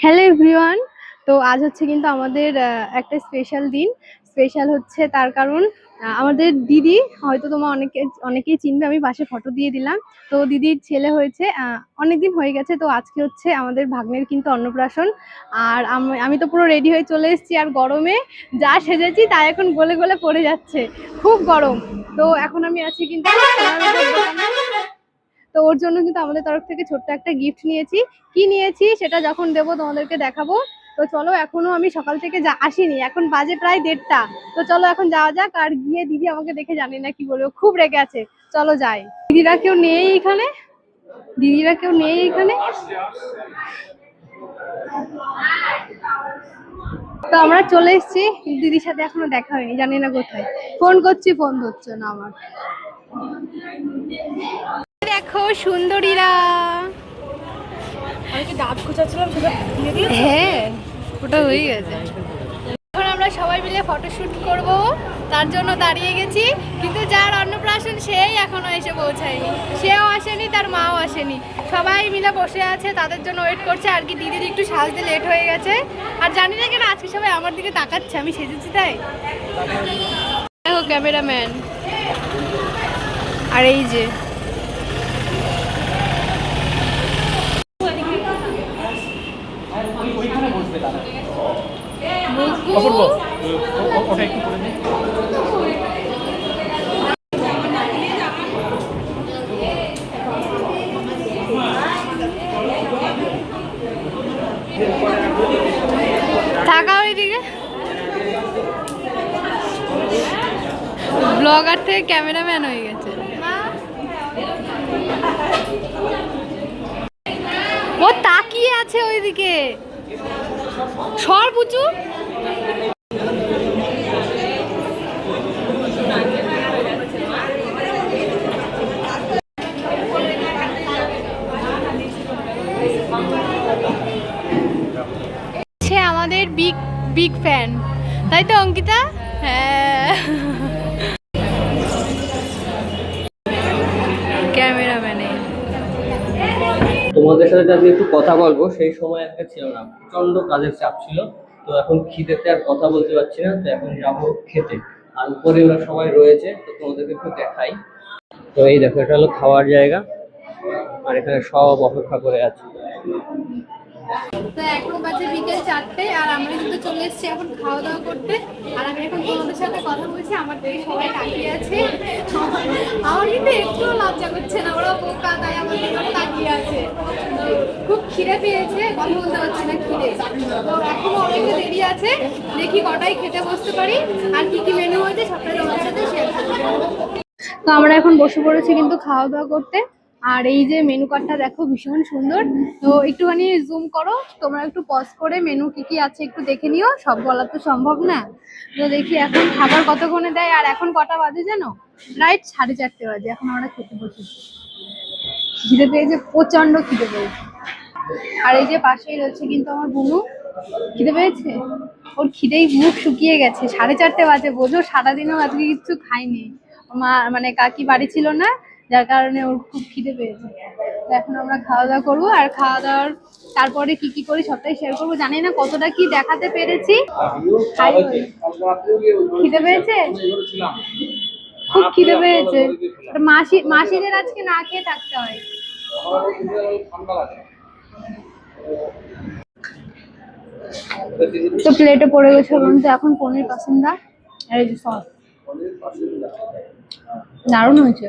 Hello everyone. তো আজ হচ্ছে কিন্তু আমাদের একটা স্পেশাল দিন। স্পেশাল হচ্ছে তার কারণ আমাদের দিদি, হয়তো তোমার অনেকেই চিনবে, আমি পাশে ফটো দিয়ে দিলাম। তো দিদির ছেলে হয়েছে, অনেকদিন হয়ে গেছে। তো আজকে হচ্ছে আমাদের ভাগ্নের কিন্তু অন্নপ্রাশন। আর আমি তো পুরো রেডি হয়ে চলে এসেছি, আর গরমে যা সেজেছি তা এখন গলে গলে পড়ে যাচ্ছে, খুব গরম। তো এখন আমি আছি কিন্তু তো ওর জন্য কিন্তু আমাদের তরফ থেকে ছোট্ট একটা গিফট নিয়েছি। কি নিয়েছি সেটা যখন দেবো তোমাদেরকে দেখাবো। তো চলো, এখনো আমি সকাল থেকে আসিনি, এখন বাজে প্রায় 1:30। তো চলো এখন যাওয়া যাক, আর গিয়ে দিদি আমাকে দেখে জানি না কি বলবো, খুব রেগে আছে। চলো যাই। দিদিরা কেউ নেই এখানে, দিদিরা কেউ নেই এখানে। তো আমরা চলে এসেছি, দিদির সাথে এখনো দেখা হয়নি, জানি না কোথায়। ফোন করছি, ফোন ধরছে না আমার। দেখো সুন্দরীরা, দাঁত খোঁচাচ্ছিলাম, সেটা হ্যাঁ ওটা হয়ে গেছে। এখন আমরা সবাই মিলে ফটোশুট করব, তার জন্য দাঁড়িয়ে গেছি। কিন্তু যার অন্নপ্রাশন সেই এখনো এসে পৌঁছায়নি, সেও আসেনি, তার মাও আসেনি। সবাই মিলে বসে আছে, তাদের জন্য ওয়েট করছে। আর কি দিদির একটু সাজতে লেট হয়ে গেছে, আর জানি না কেন আজকে সবাই আমার দিকে তাকাচ্ছে, আমি সেজেছি তাই। দেখো ক্যামেরাম্যান, আর এই যে থাকা ওইদিকে। ব্লগার থেকে ক্যামেরাম্যান হয়ে গেছে। ও তাকিয়ে আছে ওইদিকে, সর বুচু। সে আমাদের বিগ বিগ ফ্যান, তাই তো অঙ্কিতা? হ্যাঁ, ক্যামেরাম্যানে। তোমাদের সাথে আজকে একটু কথা বলবো, সেই সময় আজকে ছিল না, প্রচন্ড কাজের চাপ ছিল। তো এখন খিদেতে আর কথা বলতে পারছি না, তো এখন যাবো খেতে। আর উপরে ওরা সবাই রয়েছে, তো তোমাদেরকে একটু দেখাই। তো এই দেখো, এটা হলো খাওয়ার জায়গা, আর এখানে সব অপেক্ষা করে আছে। তো এখন বাজে বিকেল 4টে, আর আমরা কিন্তু চলে এসেছি এখন খাওয়া দাওয়া করতে। আর আমি এখন তোমাদের সাথে কথা বলছি, আমার দিকে সবাই তাকিয়ে আছে। আমার কিন্তু একটুও লজ্জা করছে না, ওরা বোকা তাই আমার দিকে তাকিয়ে আছে। খুব খিদে পেয়েছে, কথা বলতে পারছি না খিদে। তো এখনো অনেক দেরি আছে, দেখি কটাই খেতে বসতে পারি, আর কি কি মেনু হয়েছে সবটা তোমাদের সাথে শেয়ার করবো। তো আমরা এখন বসে পড়েছি কিন্তু খাওয়া দাওয়া করতে। আর এই যে মেনু কার্ডটা দেখো, ভীষণ সুন্দর। তো একটুখানি জুম করো, তোমরা একটু পজ করে মেনু কি কি আছে একটু দেখে নিও, সব বলা তো সম্ভব না। তো দেখি এখন খাবার কতক্ষণে দেয়। আর এখন কটা বাজে জানো? রাইট 4:30 বাজে। এখন আমরা খেতে বসেছি, খিদে পেয়েছে, প্রচন্ড খিদে পেয়েছে। আর এই যে পাশেই রয়েছে কিন্তু আমার বুনু, খিদে পেয়েছে, ওর খিদেই মুখ শুকিয়ে গেছে। 4:30 বাজে, বোঝো সারাদিনও আজকে কিচ্ছু খাইনি। মা মানে কাকি বাড়ি ছিল না, যার কারণে ওর খুব খিদে পেয়েছে। তো এখন আমরা খাওয়া দাওয়া করবো, আর খাওয়া দাওয়ার তারপরে কি কি করি সবটাই শেয়ার করবো। জানি না কতটা কি দেখাতে পেরেছি। খিদে পেয়েছে, খুব খিদে পেয়েছে। মাসিদের আজকে না খেয়ে থাকতে হয়। তো প্লেটে পড়ে গেছে বলতে এখন পনির পাসিন্দা, আর এই যে সস, দারুণ হয়েছে।